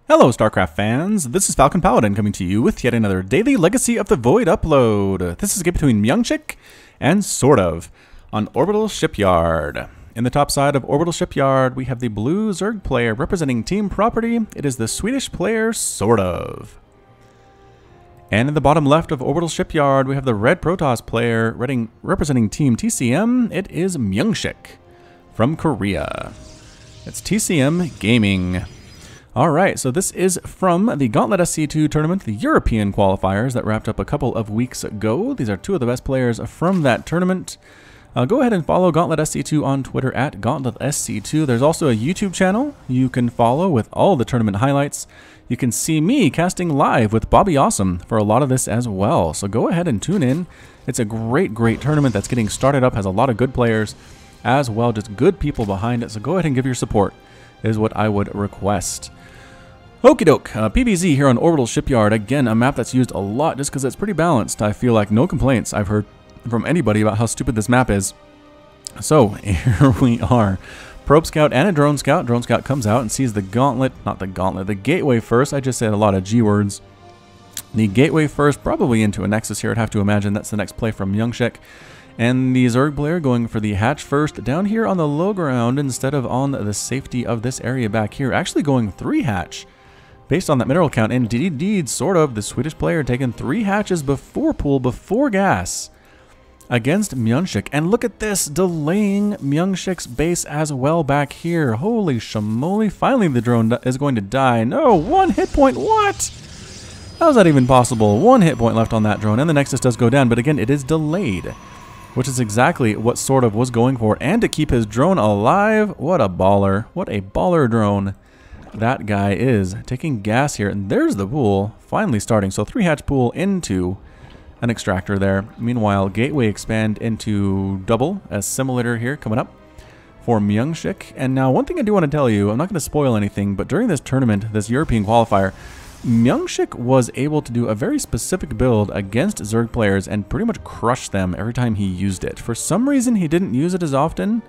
Hello StarCraft fans, this is Falcon Paladin coming to you with yet another daily Legacy of the Void upload. This is a game between MyuNgSiK and SortOf on Orbital Shipyard. In the top side of Orbital Shipyard, we have the blue Zerg player representing Team Property. It is the Swedish player SortOf. And in the bottom left of Orbital Shipyard, we have the red Protoss player representing Team TCM. It is MyuNgSiK from Korea. It's TCM Gaming. Alright, so this is from the Gauntlet SC2 tournament, the European qualifiers that wrapped up a couple of weeks ago. These are two of the best players from that tournament. Go ahead and follow Gauntlet SC2 on Twitter at Gauntlet SC2. There's also a YouTube channel you can follow with all the tournament highlights. You can see me casting live with Bobby Awesome for a lot of this as well. So go ahead and tune in. It's a great tournament that's getting started up, has a lot of good players as well, just good people behind it. So go ahead and give your support is what I would request. Okie doke, PvZ here on Orbital Shipyard. Again, a map that's used a lot just because it's pretty balanced. I feel like no complaints I've heard from anybody about how stupid this map is. So, here we are. Probe Scout and a Drone Scout. Drone Scout comes out and sees the Gauntlet, not the Gauntlet, the Gateway first. I just said a lot of G words. The Gateway first, probably into a Nexus here. I'd have to imagine that's the next play from MyuNgSiK. And the Zerg player going for the hatch first down here on the low ground instead of on the safety of this area back here. Actually going 3 hatch. Based on that mineral count, indeed, SortOf, the Swedish player, taking 3 hatches before pool, before gas, against MyuNgSiK. And look at this, delaying MyuNgSiK's base as well back here. Holy shamoly, finally the drone is going to die. No, 1 hit point, what? How is that even possible? 1 hit point left on that drone, and the Nexus does go down, but again, it is delayed, which is exactly what SortOf was going for. And to keep his drone alive, what a baller. What a baller drone that guy is. Taking gas here, and there's the pool finally starting. So 3 hatch pool into an extractor there. Meanwhile, Gateway expand into double assimilator here coming up for MyuNgSiK. And now one thing I do want to tell you, I'm not going to spoil anything, but during this tournament, this European qualifier, MyuNgSiK was able to do a very specific build against Zerg players and pretty much crush them every time he used it. For some reason, he didn't use it as often.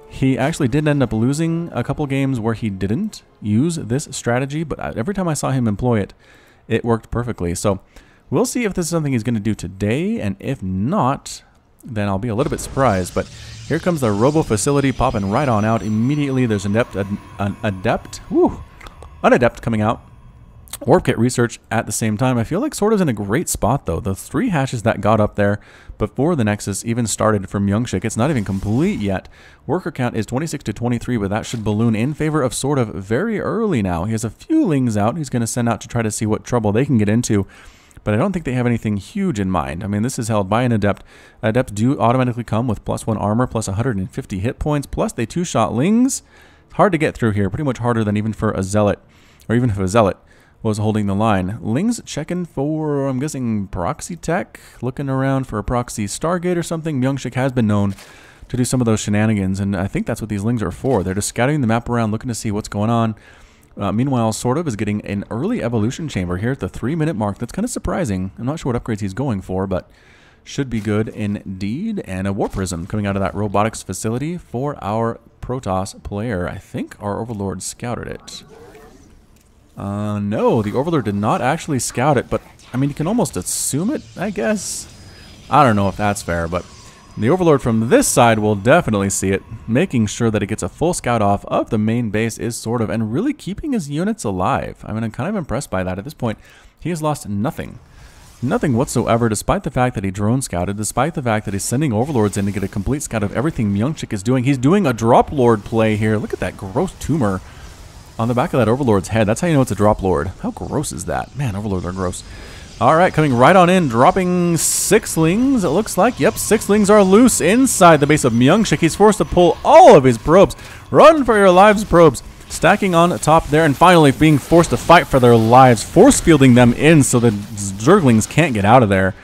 He actually did end up losing a couple games where he didn't use this strategy, but every time I saw him employ it, it worked perfectly. So we'll see if this is something he's going to do today, and if not, then I'll be a little bit surprised. But here comes the Robo Facility popping right on out. Immediately there's an adept coming out. Warp Kit research at the same time. I feel like SortOf's in a great spot though. The 3 hatches that got up there before the Nexus even started from MyuNgSiK, it's not even complete yet. Worker count is 26 to 23, but that should balloon in favor of SortOf very early now. He has a few lings out he's going to send out to try to see what trouble they can get into, but I don't think they have anything huge in mind. I mean, this is held by an adept. Adepts do automatically come with +1 armor, plus 150 hit points, plus they 2-shot lings. It's hard to get through here, pretty much harder than even for a Zealot, or even if a Zealot was holding the line. Lings checking for, I'm guessing, proxy tech, looking around for a proxy Stargate or something. MyuNgSiK has been known to do some of those shenanigans, and I think that's what these lings are for. They're just scouting the map around, looking to see what's going on. Meanwhile, SortOf is getting an early evolution chamber here at the 3-minute mark. That's kind of surprising. I'm not sure what upgrades he's going for, but should be good indeed. And a Warp Prism coming out of that robotics facility for our Protoss player. I think our Overlord scouted it. No, the Overlord did not actually scout it, but I mean, you can almost assume it, I guess. I don't know if that's fair, but the Overlord from this side will definitely see it. Making sure that it gets a full scout off of the main base is SortOf, and really keeping his units alive. I mean, I'm kind of impressed by that. At this point, he has lost nothing. Nothing whatsoever, despite the fact that he drone scouted, despite the fact that he's sending Overlords in to get a complete scout of everything MyuNgSiK is doing. He's doing a Drop Lord play here. Look at that gross tumor on the back of that Overlord's head. That's how you know it's a Drop Lord. How gross is that? Man, Overlords are gross. Alright, coming right on in, dropping 6 lings, it looks like. Yep, 6 lings are loose inside the base of MyuNgSiK. He's forced to pull all of his probes. Run for your lives, probes. Stacking on top there, and finally being forced to fight for their lives. Force fielding them in so the Zerglings can't get out of there.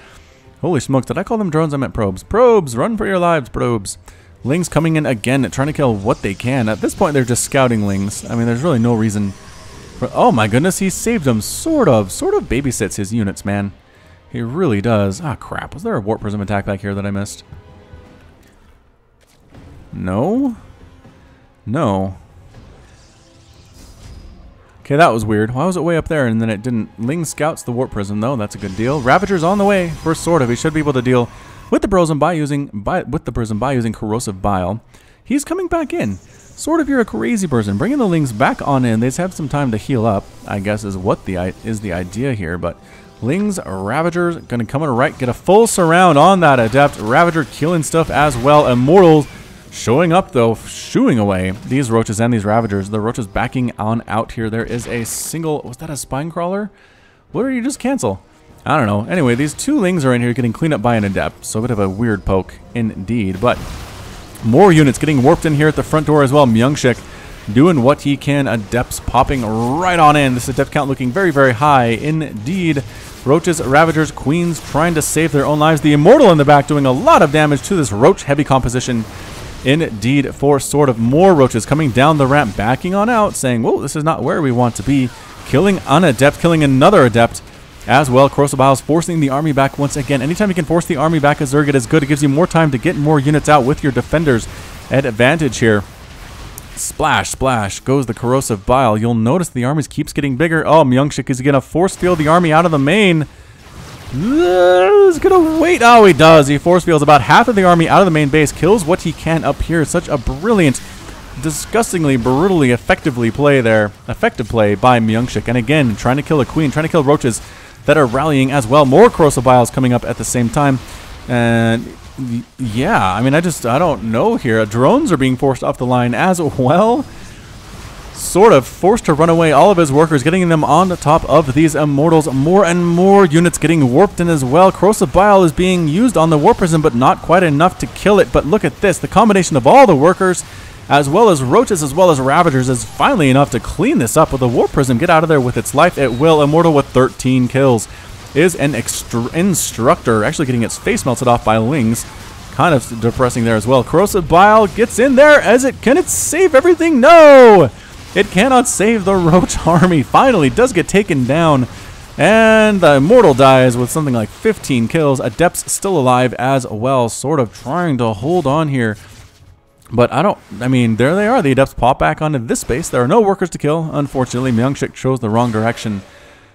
Holy smokes, did I call them drones? I meant probes. Probes, run for your lives, probes. Lings coming in again, trying to kill what they can. At this point, they're just scouting lings. I mean, there's really no reason for... Oh my goodness, he saved them. SortOf babysits his units, man. He really does. Ah, crap. Was there a Warp Prism attack back here that I missed? No. No. Okay, that was weird. Why was it way up there and then it didn't? Ling scouts the warp prism though. That's a good deal. Ravager's on the way for SortOf. He should be able to deal with the prism by using corrosive bile. He's coming back in. SortOf, you're a crazy person. Bringing the Lings back on in. They just have some time to heal up, I guess, is what the idea here. But Lings, Ravager's gonna come in right, get a full surround on that Adept. Ravager killing stuff as well. Immortals showing up though, shooing away these roaches and these Ravagers. The roaches backing on out here. There is a single, was that a spine crawler? What did you just cancel? I don't know. Anyway, these two Lings are in here getting cleaned up by an Adept. So a bit of a weird poke indeed. But more units getting warped in here at the front door as well. MyuNgSiK doing what he can. Adepts popping right on in. This Adept count looking very, very high indeed. Roaches, Ravagers, Queens trying to save their own lives. The Immortal in the back doing a lot of damage to this Roach heavy composition. Indeed, for SortOf. More roaches coming down the ramp, backing on out, saying, whoa, this is not where we want to be. Killing an Adept, killing another Adept as well. Corrosive Biles forcing the army back once again. Anytime you can force the army back as Zerg, it is good. It gives you more time to get more units out with your defenders at advantage here. Splash, splash goes the Corrosive Bile. You'll notice the army keeps getting bigger. Oh, MyuNgSiK is going to force field the army out of the main. He's gonna wait. Oh, he does. He force fields about half of the army out of the main base. Kills what he can up here. Such a brilliant, disgustingly, brutally, effectively play there. Effective play by MyuNgSiK. And again, trying to kill a queen, trying to kill roaches that are rallying as well. More Corrosive Biles coming up at the same time. And yeah, I mean, I don't know here. Drones are being forced off the line as well. SortOf forced to run away all of his workers, getting them on the top of these Immortals. More and more units getting warped in as well. Corrosive Bile is being used on the Warp Prism, but not quite enough to kill it. But look at this. The combination of all the workers, as well as roaches, as well as Ravagers, is finally enough to clean this up with the Warp Prism. Get out of there with its life at will. Immortal with 13 kills is an instructor, actually getting its face melted off by Lings. Kind of depressing there as well. Corrosive Bile gets in there as it can it save everything? No! It cannot save the Roach army. Finally does get taken down. And the Immortal dies with something like 15 kills. Adepts still alive as well. SortOf trying to hold on here. But I mean, there they are. The Adepts pop back onto this space. There are no workers to kill. Unfortunately, MyuNgSiK chose the wrong direction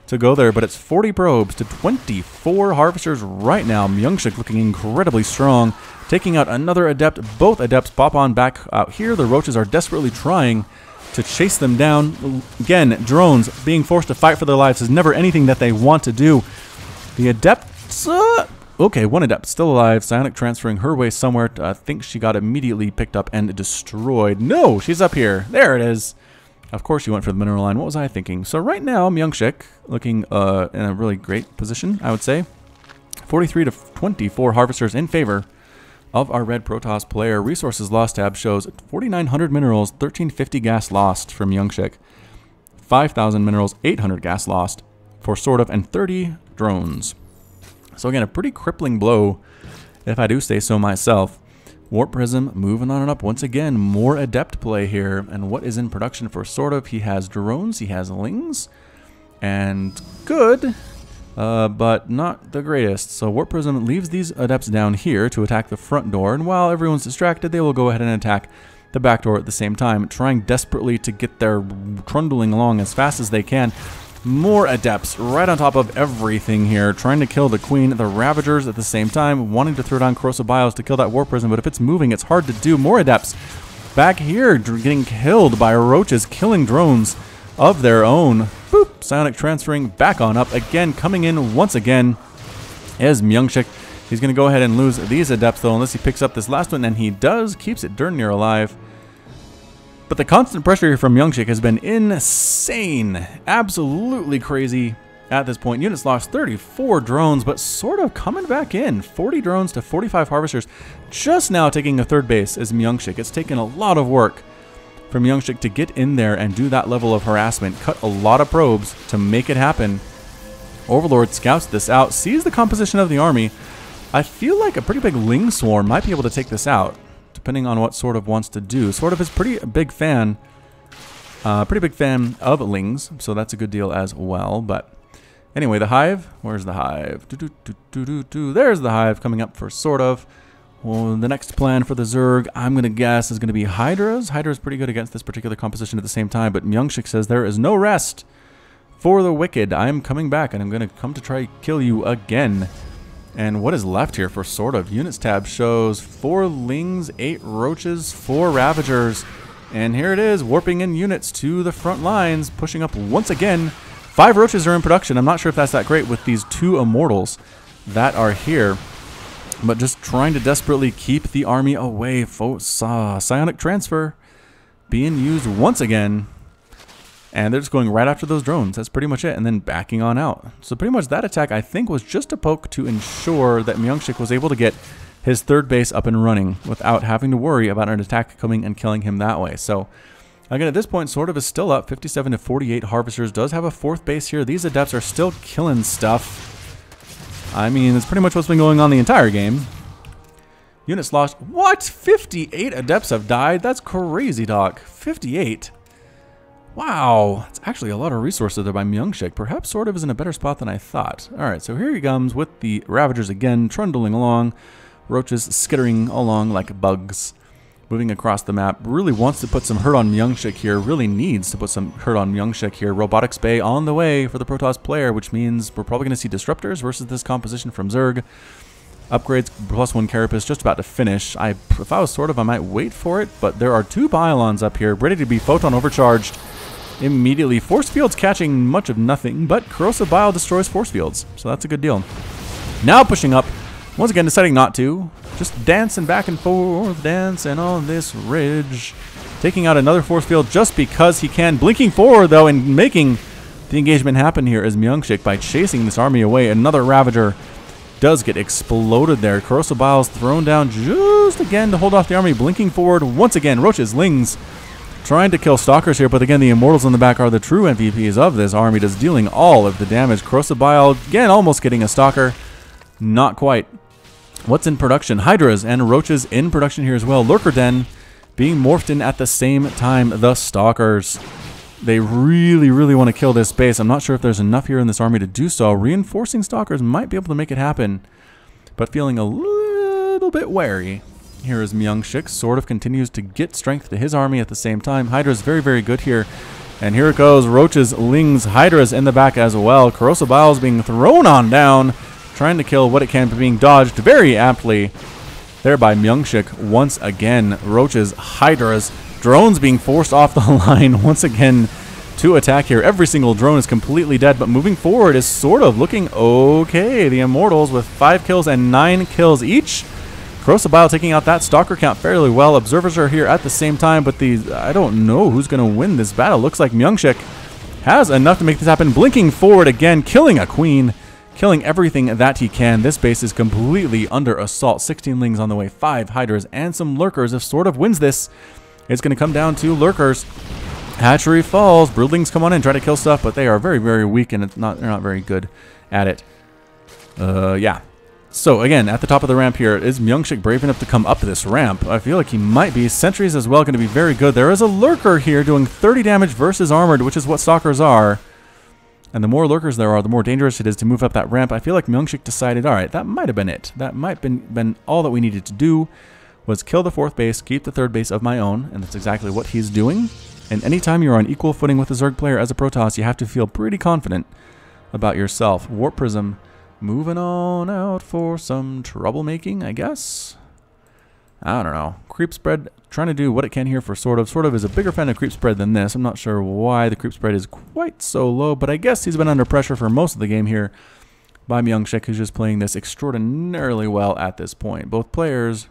to go there. But it's 40 probes to 24 Harvesters right now. MyuNgSiK looking incredibly strong. Taking out another Adept. Both Adepts pop on back out here. The Roaches are desperately trying to chase them down. Again, drones being forced to fight for their lives is never anything that they want to do. The Adepts, okay, one Adept still alive. Psionic transferring her way somewhere. I think she got immediately picked up and destroyed. No, she's up here. There it is. Of course you went for the mineral line. What was I thinking? So right now, MyuNgSiK looking in a really great position, I would say. 43 to 24 Harvesters in favor of our red Protoss player. Resources lost tab shows 4,900 minerals, 1,350 gas lost from MyuNgSiK, 5,000 minerals, 800 gas lost for SortOf, and 30 drones. So again, a pretty crippling blow, if I do say so myself. Warp Prism moving on and up once again. More Adept play here. And what is in production for SortOf? He has drones, he has Lings, and good. But not the greatest. So Warp Prism leaves these Adepts down here to attack the front door, and while everyone's distracted, they will go ahead and attack the back door at the same time, trying desperately to get their trundling along as fast as they can. More Adepts right on top of everything here, trying to kill the Queen, the Ravagers at the same time, wanting to throw down Corrosive Biles to kill that Warp Prism, but if it's moving, it's hard to do. More Adepts back here getting killed by Roaches, killing drones of their own. Boop, Psionic transferring back on up. Again, coming in once again is MyuNgSiK. He's going to go ahead and lose these Adepts, though, unless he picks up this last one, and he does. Keeps it darn near alive. But the constant pressure here from MyuNgSiK has been insane. Absolutely crazy at this point. Units lost 34 drones, but SortOf coming back in. 40 drones to 45 Harvesters. Just now taking a third base is MyuNgSiK. It's taken a lot of work for MyuNgSiK to get in there and do that level of harassment. Cut a lot of probes to make it happen. Overlord scouts this out, sees the composition of the army. I feel like a pretty big Ling swarm might be able to take this out, depending on what SortOf wants to do. SortOf is pretty big fan of Lings, so that's a good deal as well. But anyway, the Hive, where's the Hive? There's the Hive coming up for SortOf. Well, the next plan for the Zerg, I'm going to guess, is going to be Hydras. Hydra's pretty good against this particular composition at the same time, but MyuNgSiK says there is no rest for the wicked. I am coming back, and I'm going to come to try kill you again. And what is left here for SortOf? Units tab shows 4 Lings, 8 Roaches, 4 Ravagers. And here it is, warping in units to the front lines, pushing up once again. 5 Roaches are in production. I'm not sure if that's that great with these 2 Immortals that are here. But just trying to desperately keep the army away. Psionic transfer being used once again. And they're just going right after those drones. That's pretty much it. And then backing on out. So pretty much that attack, I think, was just a poke to ensure that MyuNgSiK was able to get his 3rd base up and running without having to worry about an attack coming and killing him that way. So again, at this point, SortOf is still up. 57 to 48. Harvesters does have a 4th base here. These Adepts are still killing stuff. I mean, it's pretty much what's been going on the entire game. Units lost. What? 58 Adepts have died? That's crazy, Doc. 58? Wow. It's actually a lot of resources there by MyuNgSiK. Perhaps SortOf is in a better spot than I thought. Alright, so here he comes with the Ravagers again, trundling along. Roaches skittering along like bugs. Moving across the map. Really wants to put some hurt on MyuNgSiK here. Really needs to put some hurt on MyuNgSiK here. Robotics Bay on the way for the Protoss player, which means we're probably going to see Disruptors versus this composition from Zerg. Upgrades, +1 Carapace, just about to finish. If I was SortOf, I might wait for it, but there are 2 Pylons up here, ready to be Photon overcharged immediately. Force Fields catching much of nothing, but Corrosive Bile destroys Force Fields, so that's a good deal. Now pushing up, once again deciding not to. Just dancing back and forth, dancing on this ridge. Taking out another force field just because he can. Blinking forward, though, and making the engagement happen here is MyuNgSiK by chasing this army away. Another Ravager does get exploded there. Corrosive Bile's thrown down just again to hold off the army. Blinking forward once again. Roaches, Lings, trying to kill Stalkers here, but again, the Immortals in the back are the true MVPs of this army, just dealing all of the damage. Corrosive Bile, again, almost getting a Stalker. Not quite. What's in production? Hydras and Roaches in production here as well. Lurker Den being morphed in at the same time. The Stalkers. They really, really want to kill this base. I'm not sure if there's enough here in this army to do so. Reinforcing Stalkers might be able to make it happen, but feeling a little bit wary. Here is MyuNgSiK. SortOf continues to get strength to his army at the same time. Hydra's very, very good here. And here it goes. Roaches, Lings, Hydras in the back as well. Corrosive Bile's being thrown on down. Trying to kill what it can, but being dodged very aptly there by MyuNgSiK once again. Roaches, Hydras, drones being forced off the line once again to attack here. Every single drone is completely dead, but moving forward is SortOf looking okay. The Immortals with 5 kills and 9 kills each. Corrosive Bile taking out that Stalker count fairly well. Observers are here at the same time, but I don't know who's going to win this battle. Looks like MyuNgSiK has enough to make this happen. Blinking forward again, killing a Queen. Killing everything that he can. This base is completely under assault. 16 Lings on the way, 5 Hydras, and some Lurkers. If SortOf wins this, it's going to come down to Lurkers. Hatchery falls. Broodlings come on in, try to kill stuff, but they are very, very weak, and they're not very good at it. Yeah. So, again, at the top of the ramp here, is MyuNgSiK brave enough to come up this ramp? I feel like he might be. Sentries as well going to be very good. There is a Lurker here doing 30 damage versus armored, which is what Stalkers are. And the more Lurkers there are, the more dangerous it is to move up that ramp. I feel like MyuNgSiK decided, all right, that might have been it. That might have been all that we needed to do, was kill the 4th base, keep the 3rd base of my own, and that's exactly what he's doing. And anytime you're on equal footing with a Zerg player as a Protoss, you have to feel pretty confident about yourself. Warp Prism moving on out for some troublemaking, I guess. I don't know. Creep Spread trying to do what it can here for SortOf. SortOf is a bigger fan of Creep Spread than this. I'm not sure why the Creep Spread is quite so low, but I guess he's been under pressure for most of the game here by MyuNgSiK, who's just playing this extraordinarily well at this point. Both players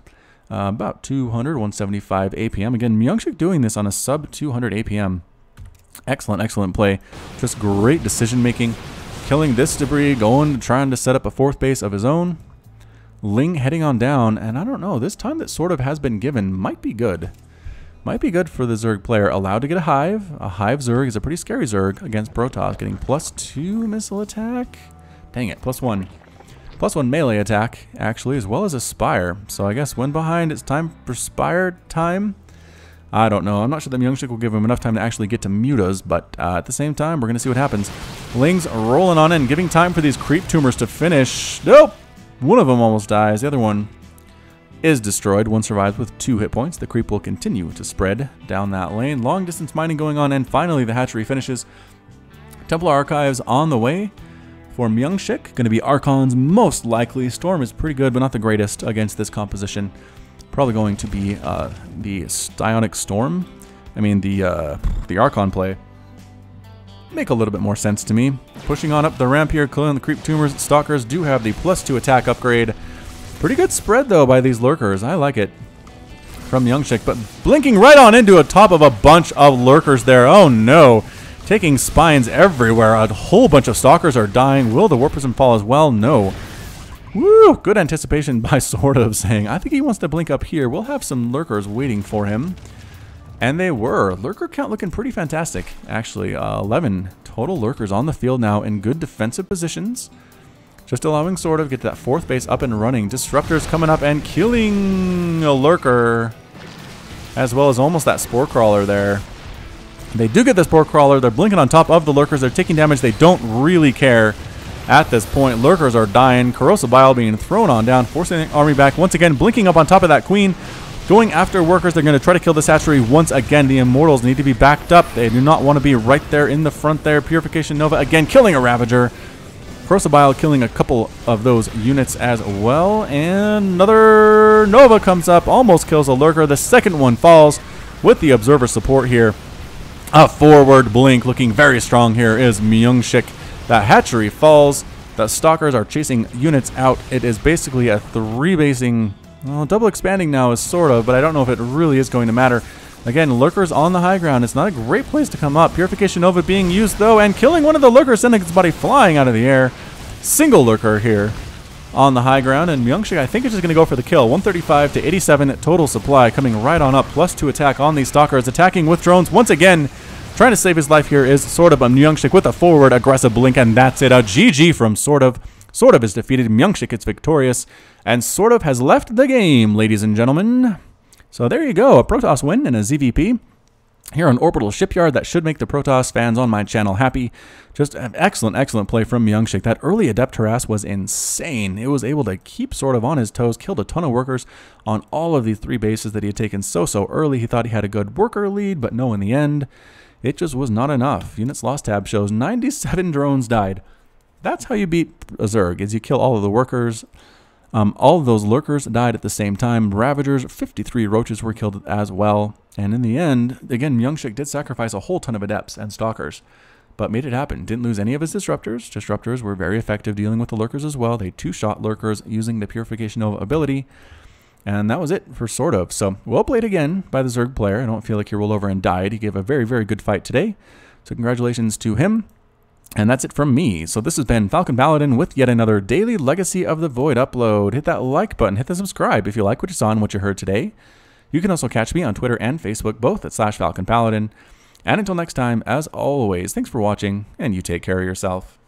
about 200, 175 APM. Again, MyuNgSiK doing this on a sub 200 APM. Excellent, excellent play. Just great decision making. Killing this debris, trying to set up a 4th base of his own. Ling heading on down, and I don't know, this time that SortOf has been given might be good. Might be good for the Zerg player. Allowed to get a Hive. A Hive Zerg is a pretty scary Zerg against Protoss, getting +2 missile attack. Dang it, +1. +1 melee attack, actually, as well as a Spire. So I guess when behind, it's time for Spire time. I don't know. I'm not sure that MyuNgSiK will give him enough time to actually get to mutas, but at the same time, we're going to see what happens. Lings rolling on in, giving time for these creep tumors to finish. Nope! One of them almost dies. The other one is destroyed. One survives with 2 hit points. The creep will continue to spread down that lane. Long distance mining going on, and finally the hatchery finishes. Templar Archives on the way for MyuNgSiK. Going to be Archon's most likely. Storm is pretty good, but not the greatest against this composition. Probably going to be the Stionic Storm. I mean, the Archon play. Make a little bit more sense to me. Pushing on up the ramp here, killing the creep tumors. Stalkers do have the +2 attack upgrade. Pretty good spread, though, by these lurkers. I like it from MyuNgSiK, but blinking right on into a top of a bunch of lurkers there. Oh, no. Taking spines everywhere. A whole bunch of stalkers are dying. Will the Warp Prism fall as well? No. Woo! Good anticipation by SortOf, saying, I think he wants to blink up here. We'll have some lurkers waiting for him. And they were. Lurker count looking pretty fantastic, actually. 11 total lurkers on the field now in good defensive positions. Just allowing SortOf to get that 4th base up and running. Disruptors coming up and killing a lurker, as well as almost that spore crawler there. They do get the spore crawler. They're blinking on top of the lurkers. They're taking damage. They don't really care at this point. Lurkers are dying. Corrosive Bile being thrown on down, forcing the army back. Once again, blinking up on top of that queen. Going after workers, they're going to try to kill this hatchery once again. The Immortals need to be backed up. They do not want to be right there in the front there. Purification Nova again killing a Ravager. Corrosive Bile killing a couple of those units as well. And another Nova comes up, almost kills a lurker. The second one falls with the Observer support here. A forward blink looking very strong here is MyuNgSiK. That hatchery falls. The Stalkers are chasing units out. It is basically a 3-basing... Well, double expanding now is SortOf, but I don't know if it really is going to matter. Again, lurkers on the high ground. It's not a great place to come up. Purification Nova being used, though, and killing one of the lurkers, sending its body flying out of the air. Single lurker here on the high ground, and MyuNgSiK, I think, is just going to go for the kill. 135 to 87 total supply, coming right on up. +2 attack on these Stalkers, attacking with drones once again. Trying to save his life here is SortOf, but MyuNgSiK with a forward aggressive blink, and that's it. A GG from SortOf. SortOf is defeated. MyuNgSiK is victorious. And SortOf has left the game, ladies and gentlemen. So there you go. A Protoss win and a ZVP here on Orbital Shipyard. That should make the Protoss fans on my channel happy. Just an excellent, excellent play from MyuNgSiK. That early Adept harass was insane. It was able to keep SortOf on his toes, killed a ton of workers on all of the 3 bases that he had taken so early. He thought he had a good worker lead, but no, in the end, it just was not enough. Units lost tab shows 97 drones died. That's how you beat a Zerg, is you kill all of the workers. All of those lurkers died at the same time. Ravagers, 53 roaches were killed as well. And in the end, again, MyuNgSiK did sacrifice a whole ton of Adepts and Stalkers, but made it happen. Didn't lose any of his Disruptors. Disruptors were very effective dealing with the lurkers as well. They 2-shot lurkers using the Purification Nova ability. And that was it for SortOf. So, well played again by the Zerg player. I don't feel like he rolled over and died. He gave a very, very good fight today. So congratulations to him. And that's it from me. So this has been Falcon Paladin with yet another daily Legacy of the Void upload. Hit that like button, hit the subscribe if you like what you saw and what you heard today. You can also catch me on Twitter and Facebook, both at /FalconPaladin. And until next time, as always, thanks for watching, and you take care of yourself.